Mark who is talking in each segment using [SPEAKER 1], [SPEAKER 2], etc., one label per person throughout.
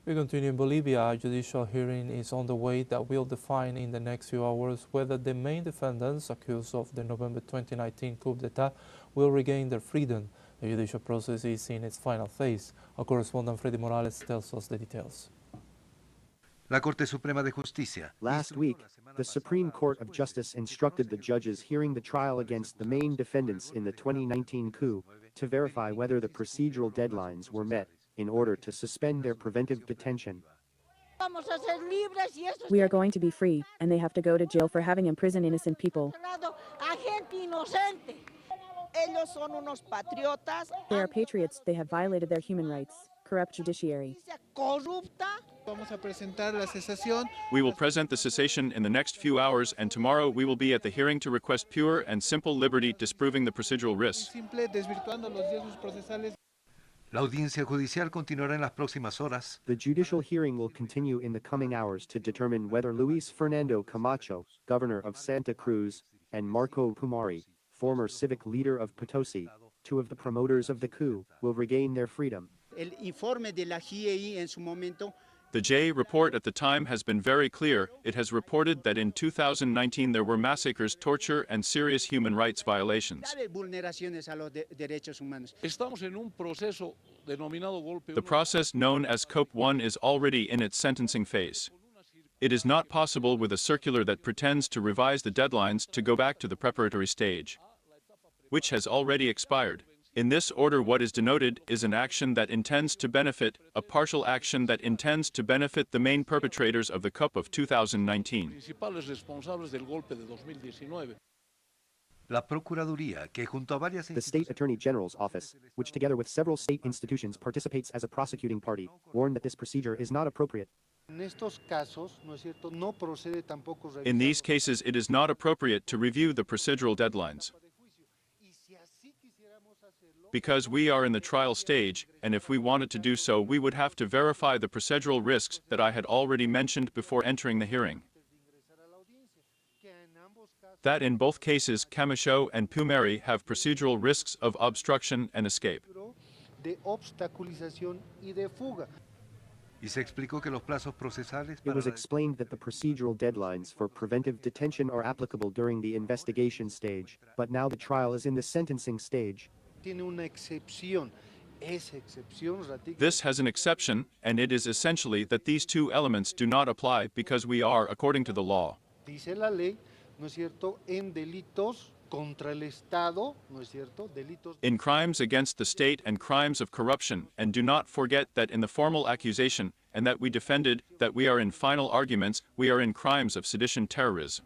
[SPEAKER 1] We continue in Bolivia. A judicial hearing is on the way that will define in the next few hours whether the main defendants accused of the November 2019 coup d'etat will regain their freedom. The judicial process is in its final phase. Our correspondent Freddy Morales tells us the details.
[SPEAKER 2] La Corte Suprema de Justicia.
[SPEAKER 3] Last week, the Supreme Court of Justice instructed the judges hearing the trial against the main defendants in the 2019 coup to verify whether the procedural deadlines were met in order to suspend their preventive detention.
[SPEAKER 4] We are going to be free, and they have to go to jail for having imprisoned innocent people. They are patriots. They have violated their human rights. Corrupt judiciary.
[SPEAKER 5] We will present the cessation in the next few hours, and tomorrow we will be at the hearing to request pure and simple liberty, disproving the procedural risks.
[SPEAKER 2] La audiencia judicial continuará en las próximas horas.
[SPEAKER 3] The judicial hearing will continue in the coming hours to determine whether Luis Fernando Camacho, governor of Santa Cruz, and Marco Pumari, former civic leader of Potosi, two of the promoters of the coup, will regain their freedom.
[SPEAKER 5] The J report at the time has been very clear. It has reported that in 2019 there were massacres, torture, and serious human rights violations. The process known as COPE 1 is already in its sentencing phase. It is not possible with a circular that pretends to revise the deadlines to go back to the preparatory stage, which has already expired. In this order, what is denoted is an action that intends to benefit, a partial action that intends to benefit the main perpetrators of the coup of 2019.
[SPEAKER 3] The State Attorney General's office, which together with several state institutions participates as a prosecuting party, warned that this procedure is not appropriate.
[SPEAKER 5] In these cases, it is not appropriate to review the procedural deadlines, because we are in the trial stage, and if we wanted to do so, we would have to verify the procedural risks that I had already mentioned before entering the hearing. That in both cases, Camacho and Pumari have procedural risks of obstruction and escape.
[SPEAKER 3] It was explained that the procedural deadlines for preventive detention are applicable during the investigation stage, but now the trial is in the sentencing stage.
[SPEAKER 5] This has an exception, and it is essentially that these two elements do not apply because we are according to the law. In crimes against the state and crimes of corruption, and do not forget that in the formal accusation, and that we defended, that we are in final arguments, we are in crimes of sedition terrorism.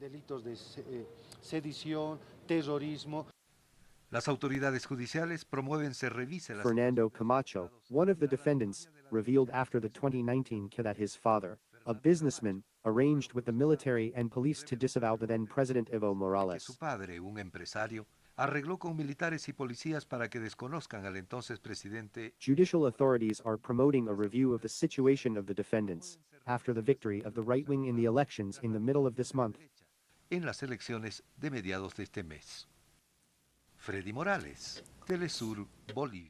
[SPEAKER 3] Fernando Camacho, one of the defendants, revealed after the 2019 coup that his father, a businessman, arranged with the military and police to disavow the then President Evo Morales. Judicial authorities are promoting a review of the situation of the defendants after the victory of the right wing in the elections in the middle of this month.
[SPEAKER 2] Freddy Morales, teleSUR, Bolivia.